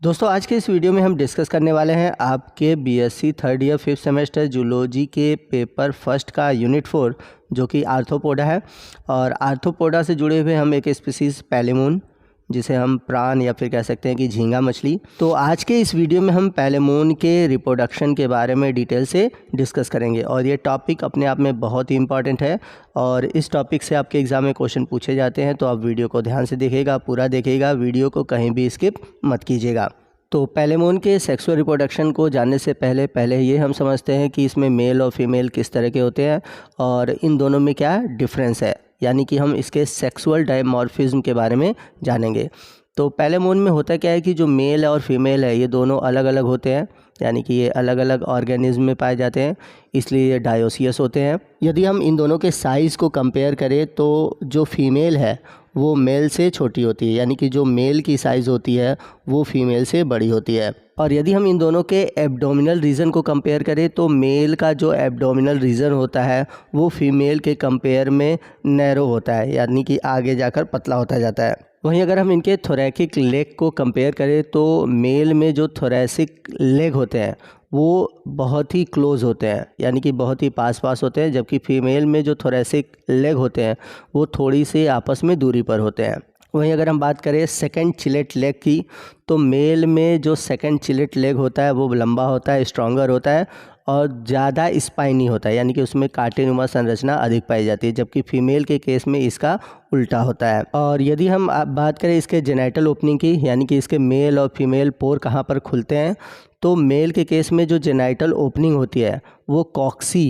दोस्तों आज के इस वीडियो में हम डिस्कस करने वाले हैं आपके BSc third year 5th semester zoology के पेपर फर्स्ट का यूनिट 4 जो कि आर्थ्रोपोडा है। और आर्थ्रोपोडा से जुड़े हुए हम एक स्पीसीज पैलेमून, जिसे हम प्राण या फिर कह सकते हैं कि झींगा मछली। तो आज के इस वीडियो में हम पैलेमून के रिप्रोडक्शन के बारे में डिटेल से डिस्कस करेंगे और ये टॉपिक अपने आप में बहुत ही इंपॉर्टेंट है और इस टॉपिक से आपके एग्ज़ाम में क्वेश्चन पूछे जाते हैं। तो आप वीडियो को ध्यान से देखिएगा, पूरा देखिएगा, वीडियो को कहीं भी स्किप मत कीजिएगा। तो पैलेमून के सेक्सुअल रिप्रोडक्शन को जानने से पहले ये हम समझते हैं कि इसमें मेल और फीमेल किस तरह के होते हैं और इन दोनों में क्या डिफरेंस है, यानी कि हम इसके सेक्सुअल डायमॉर्फिज्म के बारे में जानेंगे। तो पैलेमून में होता क्या है कि जो मेल और फीमेल है ये दोनों अलग अलग होते हैं, यानी कि ये अलग अलग ऑर्गेनिज्म में पाए जाते हैं, इसलिए ये डायोसियस होते हैं। यदि हम इन दोनों के साइज़ को कंपेयर करें तो जो फीमेल है वो मेल से छोटी होती है, यानी कि जो मेल की साइज़ होती है वो फीमेल से बड़ी होती है। और यदि हम इन दोनों के एब्डोमिनल रीजन को कंपेयर करें तो मेल का जो एब्डोमिनल रीजन होता है वो फीमेल के कंपेयर में नैरो होता है, यानी कि आगे जाकर पतला होता जाता है। वहीं अगर हम इनके थोरैकिक लेग को कंपेयर करें तो मेल में जो थोरैसिक लेग होते हैं वो बहुत ही क्लोज होते हैं, यानी कि बहुत ही पास पास होते हैं, जबकि फीमेल में जो थोरैसिक लेग होते हैं वो थोड़ी सी आपस में दूरी पर होते हैं। वहीं अगर हम बात करें सेकंड चिलेट लेग की तो मेल में जो सेकंड चिलेट लेग होता है वो लंबा होता है, स्ट्रॉन्गर होता है और ज़्यादा स्पाइनी होता है, यानी कि उसमें कांटेनुमा संरचना अधिक पाई जाती है, जबकि फीमेल के केस में इसका उल्टा होता है। और यदि हम बात करें इसके जेनाइटल ओपनिंग की, यानी कि इसके मेल और फीमेल पोर कहाँ पर खुलते हैं, तो मेल के केस में जो जेनाइटल ओपनिंग होती है वो कॉक्सी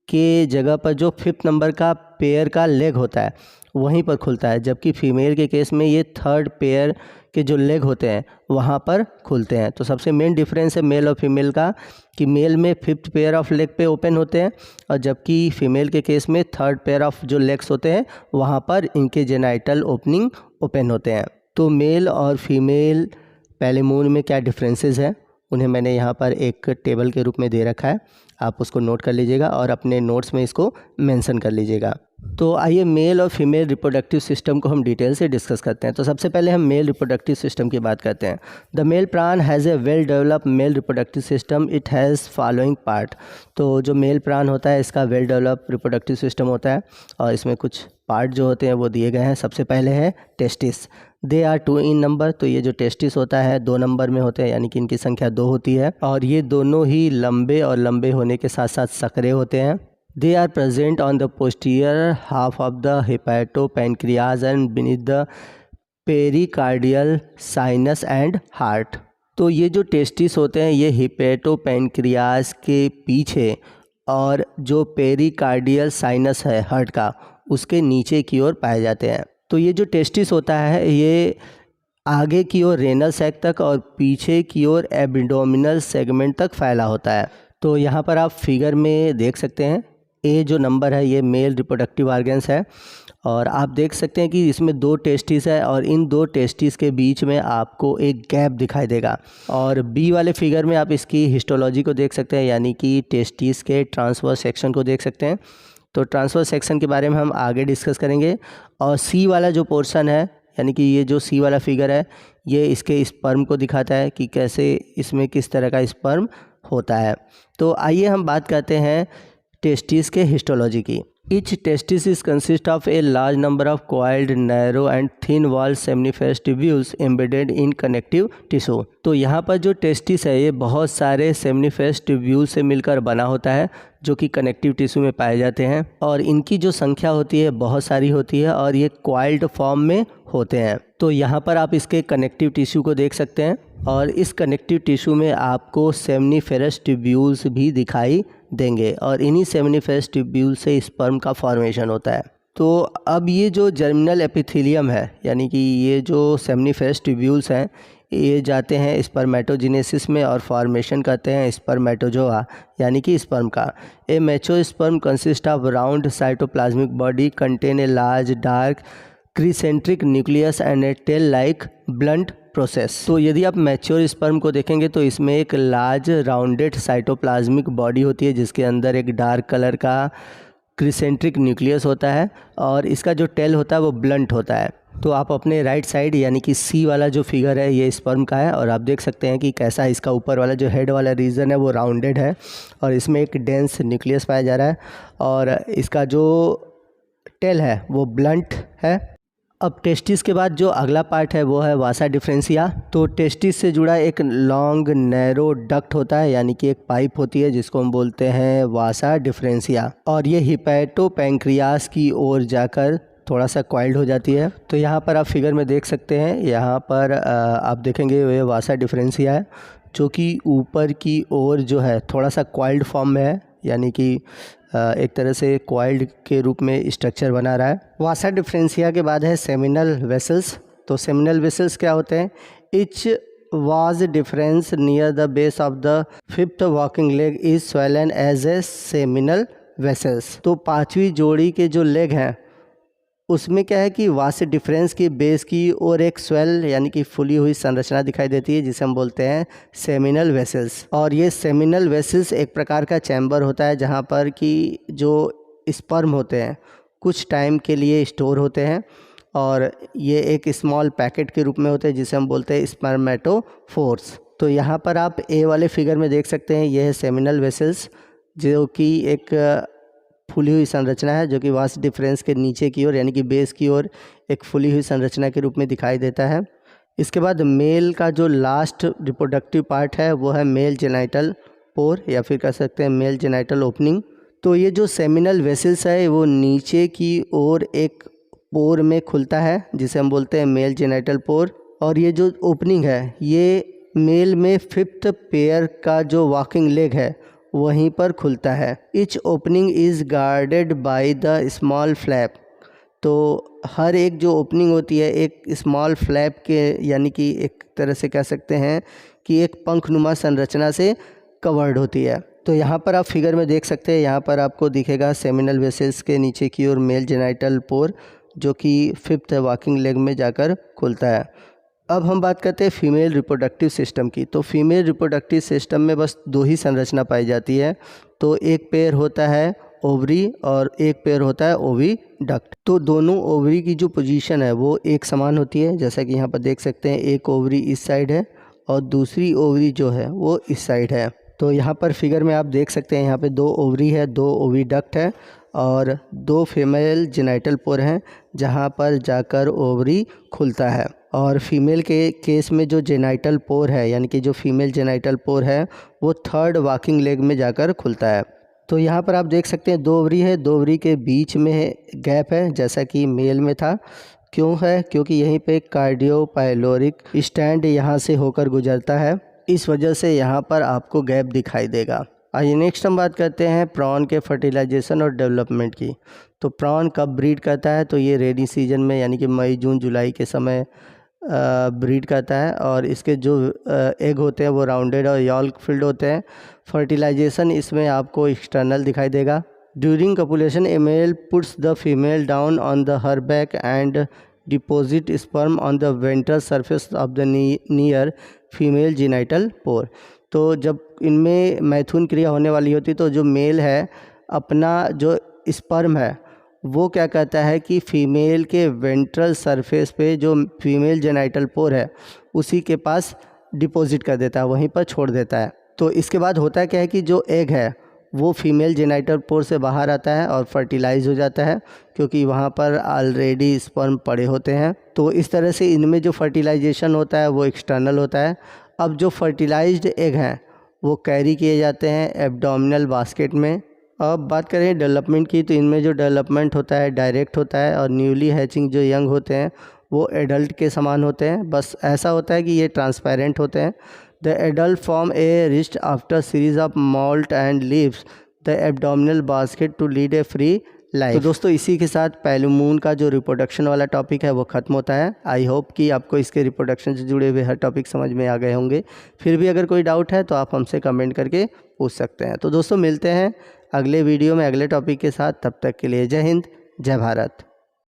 के जगह पर जो 5th नंबर का पेयर का लेग होता है वहीं पर खुलता है, जबकि फीमेल के केस में ये 3rd पेयर के जो लेग होते हैं वहाँ पर खुलते हैं। तो सबसे मेन डिफरेंस है मेल और फीमेल का कि मेल में 5th पेयर ऑफ लेग पे ओपन होते हैं और जबकि फीमेल के केस में 3rd पेयर ऑफ जो लेग्स होते हैं वहाँ पर इनके जेनाइटल ओपनिंग ओपन होते हैं। तो मेल और फीमेल पैलेमून में क्या डिफरेंसेस हैं उन्हें मैंने यहाँ पर एक टेबल के रूप में दे रखा है, आप उसको नोट कर लीजिएगा और अपने नोट्स में इसको मेंशन कर लीजिएगा। तो आइए मेल और फीमेल रिप्रोडक्टिव सिस्टम को हम डिटेल से डिस्कस करते हैं। तो सबसे पहले हम मेल रिप्रोडक्टिव सिस्टम की बात करते हैं। द मेल प्राण has a well developed male reproductive system, it has following part. तो जो मेल प्राण होता है इसका वेल डेवलप्ड रिप्रोडक्टिव सिस्टम होता है और इसमें कुछ पार्ट जो होते हैं वो दिए गए हैं। सबसे पहले है testis, they are 2 in number. तो ये जो टेस्टिस होता है 2 नंबर में होते हैं, यानी कि इनकी संख्या 2 होती है और ये दोनों ही लंबे और लंबे होने के साथ साथ सक्रिय होते हैं। They are present on the posterior half of the hepatopancreas and beneath the pericardial sinus and heart। तो ये जो टेस्टिस होते हैं ये हिपेटोपैनक्रियाज के पीछे और जो पेरिकार्डियल साइनस है हार्ट का उसके नीचे की ओर पाए जाते हैं। तो ये जो टेस्टिस होता है ये आगे की ओर रेनल सैक तक और पीछे की ओर एब्डोमिनल सेगमेंट तक फैला होता है। तो यहाँ पर आप फिगर में देख सकते हैं ए जो नंबर है ये मेल रिप्रोडक्टिव ऑर्गन्स है और आप देख सकते हैं कि इसमें 2 टेस्टिस है और इन 2 टेस्टिस के बीच में आपको एक गैप दिखाई देगा। और बी वाले फिगर में आप इसकी हिस्टोलॉजी को देख सकते हैं, यानी कि टेस्टिस के ट्रांसवर्स सेक्शन को देख सकते हैं। तो ट्रांसवर्स सेक्शन के बारे में हम आगे डिस्कस करेंगे। और सी वाला जो पोर्शन है, यानी कि ये जो सी वाला फिगर है ये इसके स्पर्म को दिखाता है कि कैसे इसमें किस तरह का स्पर्म होता है। तो आइए हम बात करते हैं टेस्टिस के हिस्टोलॉजी की। Each testis is consist of a large number of coiled, narrow and thin walled seminiferous tubules embedded in connective tissue। तो यहाँ पर जो टेस्टिस है ये बहुत सारे सेमिनिफेरस ट्यूब्यूल से मिलकर बना होता है जो कि कनेक्टिव टिश्यू में पाए जाते हैं और इनकी जो संख्या होती है बहुत सारी होती है और ये कॉइल्ड फॉर्म में होते हैं। तो यहाँ पर आप इसके कनेक्टिव टिश्यू को देख सकते हैं और इस कनेक्टिव टिश्यू में आपको सेमिनिफेरस ट्यूब्यूल्स भी दिखाई देंगे और इन्हीं सेमिनिफेरस ट्यूब्यूल से स्पर्म का फॉर्मेशन होता है। तो अब ये जो जर्मिनल एपिथेलियम है, यानी कि ये जो सेमिनिफेरस ट्यूब्यूल्स हैं ये जाते हैं स्पर्मेटोजेनेसिस में और फॉर्मेशन करते हैं स्पर्मेटोजोआ, यानी कि स्पर्म का। A mature sperm consist of round cytoplasmic body contain a large dark crescentic nucleus and a tail like blunt process. तो यदि आप मैच्योर स्पर्म को देखेंगे तो इसमें एक लार्ज राउंडेड साइटोप्लाज्मिक बॉडी होती है जिसके अंदर एक डार्क कलर का क्रिसेंट्रिक न्यूक्लियस होता है और इसका जो टेल होता है वो ब्लंट होता है। तो आप अपने राइट साइड यानी कि सी वाला जो फिगर है ये स्पर्म का है, और आप देख सकते हैं कि कैसा इसका ऊपर वाला जो हेड वाला रीजन है वो राउंडेड है और इसमें एक डेंस न्यूक्लियस पाया जा रहा है, और इसका जो टेल है वो ब्लंट है। अब टेस्टिस के बाद जो अगला पार्ट है वो है वासा डिफरेंशिया। तो टेस्टिस से जुड़ा एक लॉन्ग नैरो डक्ट होता है, यानी कि एक पाइप होती है जिसको हम बोलते हैं वासा डिफरेंशिया, और ये हिपैटोपैंक्रियास की ओर जाकर थोड़ा सा कॉइल्ड हो जाती है। तो यहाँ पर आप फिगर में देख सकते हैं, यहाँ पर आप देखेंगे ये वासा डिफरेंशिया है जो कि ऊपर की ओर जो है थोड़ा सा कॉइल्ड फॉर्म में है, यानी कि एक तरह से कॉइल्ड के रूप में स्ट्रक्चर बना रहा है। वासा डिफरेंशिया के बाद है सेमिनल वेसल्स। तो सेमिनल वेसल्स क्या होते हैं? Each vas deferens near the base of the fifth walking leg is swollen as a seminal vessels. तो पांचवी जोड़ी के जो लेग हैं उसमें क्या है कि वास डिफरेंस की बेस की और एक स्वेल यानी कि फुली हुई संरचना दिखाई देती है जिसे हम बोलते हैं सेमिनल वेसल्स। और ये सेमिनल वेसल्स एक प्रकार का चैम्बर होता है जहाँ पर कि जो स्पर्म होते हैं कुछ टाइम के लिए स्टोर होते हैं, और ये एक स्मॉल पैकेट के रूप में होते हैं जिसे हम बोलते हैं स्पर्मेटोफोर्स। तो यहाँ पर आप ए वाले फिगर में देख सकते हैं, यह है सेमिनल वेसल्स जो कि एक फुली हुई संरचना है जो कि वास डिफरेंस के नीचे की ओर यानी कि बेस की ओर एक फुली हुई संरचना के रूप में दिखाई देता है। इसके बाद मेल का जो लास्ट रिप्रोडक्टिव पार्ट है वो है मेल जेनाइटल पोर, या फिर कह सकते हैं मेल जेनाइटल ओपनिंग। तो ये जो सेमिनल वेसल्स है वो नीचे की ओर एक पोर में खुलता है जिसे हम बोलते हैं मेल जेनाइटल पोर, और ये जो ओपनिंग है ये मेल में फिफ्थ पेयर का जो वॉकिंग लेग है वहीं पर खुलता है। Etch opening is guarded by the small flap. तो हर एक जो ओपनिंग होती है एक स्मॉल फ्लैप के यानी कि एक तरह से कह सकते हैं कि एक पंखनुमा संरचना से कवर्ड होती है। तो यहाँ पर आप फिगर में देख सकते हैं, यहाँ पर आपको दिखेगा सेमिनल वेसल्स के नीचे की ओर मेल जेनाइटल पोर जो कि फिफ्थ वॉकिंग लेग में जाकर खुलता है। अब हम बात करते हैं फीमेल रिप्रोडक्टिव सिस्टम की। तो फीमेल रिप्रोडक्टिव सिस्टम में बस दो ही संरचना पाई जाती है। तो एक पेयर होता है ओवरी और एक पेयर होता है ओविडक्ट। तो दोनों ओवरी की जो पोजीशन है वो एक समान होती है, जैसा कि यहाँ पर देख सकते हैं एक ओवरी इस साइड है और दूसरी ओवरी जो है वो इस साइड है। तो यहाँ पर फिगर में आप देख सकते हैं यहाँ पे दो ओवरी है, दो ओविडक्ट है और दो फीमेल जेनाइटल पोर हैं जहाँ पर जाकर ओवरी खुलता है। और फीमेल के केस में जो जेनाइटल पोर है यानी कि जो फीमेल जेनाइटल पोर है वो थर्ड वॉकिंग लेग में जाकर खुलता है। तो यहाँ पर आप देख सकते हैं दो ओवरी है, दो ओवरी के बीच में गैप है जैसा कि मेल में था। क्यों है? क्योंकि यहीं पे कार्डियोपाइलोरिक स्टैंड यहाँ से होकर गुजरता है, इस वजह से यहाँ पर आपको गैप दिखाई देगा। आइए नेक्स्ट हम बात करते हैं प्रॉन के फर्टिलाइजेशन और डेवलपमेंट की। तो प्रॉन कब ब्रीड करता है? तो ये रेनी सीजन में यानी कि मई जून जुलाई के समय ब्रीड करता है, और इसके जो एग होते हैं वो राउंडेड और यॉल्क फिल्ड होते हैं। फर्टिलाइजेशन इसमें आपको एक्सटर्नल दिखाई देगा। During copulation a male puts the female down on the her back and deposit sperm on the ventral surface of the near female genital pore. तो जब इनमें मैथुन क्रिया होने वाली होती तो जो मेल है अपना जो स्पर्म है वो क्या कहता है कि फीमेल के वेंट्रल सरफेस पे जो फीमेल जेनाइटल पोर है उसी के पास डिपॉजिट कर देता है, वहीं पर छोड़ देता है। तो इसके बाद होता है क्या है कि जो एग है वो फीमेल जेनाइटल पोर से बाहर आता है और फर्टिलाइज हो जाता है क्योंकि वहाँ पर ऑलरेडी स्पर्म पड़े होते हैं। तो इस तरह से इनमें जो फर्टिलाइजेशन होता है वो एक्सटर्नल होता है। अब जो फर्टिलाइज्ड एग हैं वो कैरी किए जाते हैं एब्डोमिनल बास्केट में। अब बात करें डेवलपमेंट की, तो इनमें जो डेवलपमेंट होता है डायरेक्ट होता है और न्यूली हैचिंग जो यंग होते हैं वो एडल्ट के समान होते हैं, बस ऐसा होता है कि ये ट्रांसपेरेंट होते हैं। The adult form a rest after series of moult and leaves the abdominal basket to lead a free life. तो दोस्तों इसी के साथ पैलूमून का जो रिप्रोडक्शन वाला टॉपिक है वो ख़त्म होता है। आई होप कि आपको इसके रिप्रोडक्शन से जुड़े हुए हर टॉपिक समझ में आ गए होंगे। फिर भी अगर कोई डाउट है तो आप हमसे कमेंट करके पूछ सकते हैं। तो दोस्तों मिलते हैं अगले वीडियो में अगले टॉपिक के साथ, तब तक के लिए जय हिंद जय भारत।